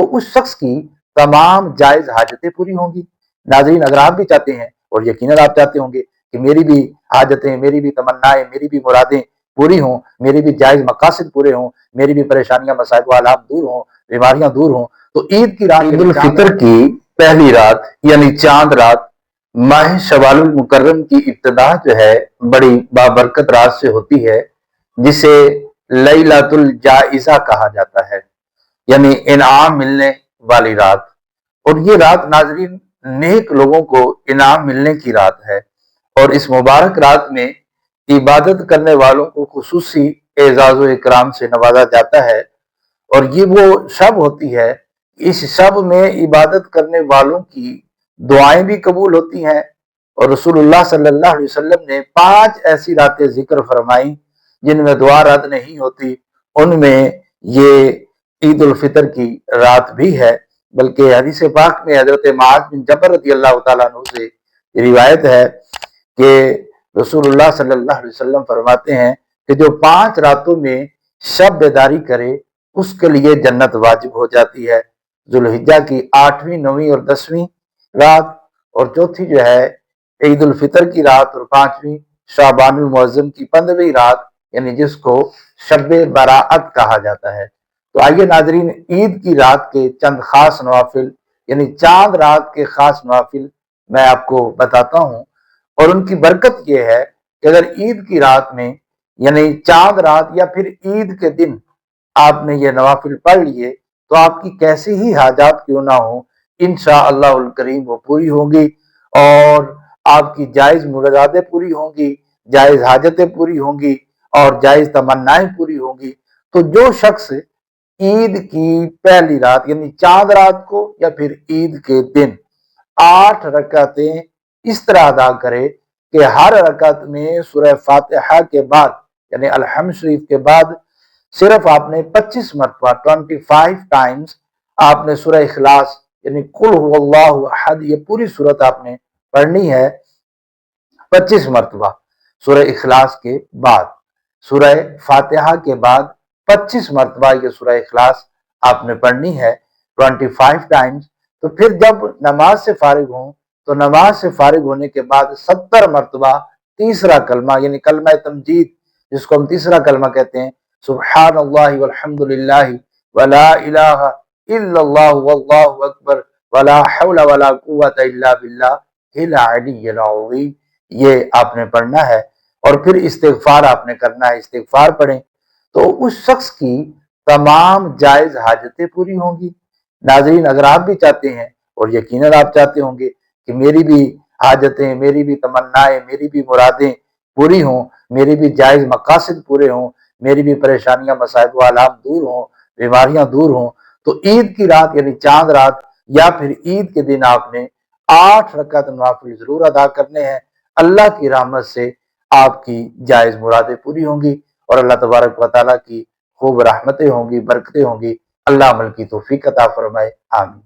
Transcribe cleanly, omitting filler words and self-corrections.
تو اس شخص کی تمام جائز حاجتیں پوری ہوں گی۔ ناظرین، اگر آپ بھی چاہتے ہیں اور یقیناً آپ چاہتے ہوں گے کہ میری بھی حاجتیں، میری بھی تمنائیں، میری بھی مرادیں پوری ہوں، میری بھی جائز مقاصد پورے ہوں، میری بھی پریشانیاں، مصائب و آلام دور ہوں، بیماریاں دور ہوں، تو عید کی رات، عید الفطر کی پہلی رات یعنی چاند رات ماہ شوال المکرم کی ابتدا جو ہے بڑی بابرکت رات سے ہوتی ہے، جسے لیلۃ الجائزہ کہا جاتا ہے، یعنی انعام ملنے والی رات۔ اور یہ رات ناظرین نیک لوگوں کو انعام ملنے کی رات ہے، اور اس مبارک رات میں عبادت کرنے والوں کو خصوصی اعزاز و اکرام سے نوازا جاتا ہے۔ اور یہ وہ شب ہوتی ہے، اس شب میں عبادت کرنے والوں کی دعائیں بھی قبول ہوتی ہیں، اور رسول اللہ صلی اللہ علیہ وسلم نے 5 ایسی راتیں ذکر فرمائیں جن میں دعا رد نہیں ہوتی، ان میں یہ عید الفطر کی رات بھی ہے۔ بلکہ حدیث پاک میں حضرت معاذ بن جبل رضی اللہ تعالیٰ عنہ سے روایت ہے کہ رسول اللہ صلی اللہ علیہ وسلم فرماتے ہیں کہ جو 5 راتوں میں شب بیداری کرے اس کے لیے جنت واجب ہو جاتی ہے۔ ذوالحجہ کی 8ویں، 9ویں اور 10ویں رات، اور چوتھی جو ہے عید الفطر کی رات، اور 5ویں شعبان المعظم کی 15ویں رات، یعنی جس کو شب براءت کہا جاتا ہے۔ تو آئیے ناظرین، عید کی رات کے چند خاص نوافل، یعنی چاند رات کے خاص نوافل میں آپ کو بتاتا ہوں، اور ان کی برکت یہ ہے کہ اگر عید کی رات میں یعنی چاند رات یا پھر عید کے دن آپ نے یہ نوافل پڑھ لیے تو آپ کی کیسی ہی حاجات کیوں نہ ہوں، انشاءاللہ الکریم وہ پوری ہوں گی، اور آپ کی جائز مرادیں پوری ہوں گی، جائز حاجتیں پوری ہوں گی، اور جائز تمنائیں پوری ہوں گی۔ تو جو شخص عید کی پہلی رات یعنی چاند رات کو یا پھر عید کے دن 8 رکعتیں اس طرح ادا کرے کہ ہر رکعت میں سورہ فاتحہ کے بعد یعنی الحمد شریف کے بعد صرف آپ نے 25 مرتبہ 25 ٹائمز آپ نے سورہ اخلاص یعنی قل هو اللہ احد، یہ پوری سورت آپ نے پڑھنی ہے 25 مرتبہ سورہ اخلاص کے بعد، سورہ فاتحہ کے بعد 25 مرتبہ یہ سورہ اخلاص آپ نے پڑھنی ہے 25 ٹائمز۔ تو پھر جب نماز سے فارغ ہوں تو نماز سے فارغ ہونے کے بعد 70 مرتبہ تیسرا کلمہ یعنی کلمہ تمجید، جس کو ہم تیسرا کلمہ کہتے ہیں، سبحان اللہ والحمد للہ ولا الہ الا اللہ واللہ اکبر ولا حول ولا قوت الا باللہ العلی العظیم، یہ آپ نے پڑھنا ہے۔ اور پھر استغفار آپ نے کرنا ہے، استغفار پڑھیں تو اس شخص کی تمام جائز حاجتیں پوری ہوں گی۔ ناظرین، اگر آپ بھی چاہتے ہیں اور یقیناً آپ چاہتے ہوں گے کہ میری بھی حاجتیں، میری بھی تمنائیں، میری بھی مرادیں پوری ہوں، میری بھی جائز مقاصد پورے ہوں، میری بھی پریشانیاں، مصائب و آلام دور ہوں، بیماریاں دور ہوں، تو عید کی رات یعنی چاند رات یا پھر عید کے دن آپ نے 8 رکعت نوافل ضرور ادا کرنے ہیں۔ اللہ کی رحمت سے آپ کی جائز مرادیں پوری ہوں گی، اور اللہ تبارک و تعالیٰ کی خوب رحمتیں ہوں گی، برکتیں ہوں گی۔ اللہ عمل کی توفیق عطا فرمائے، آمین۔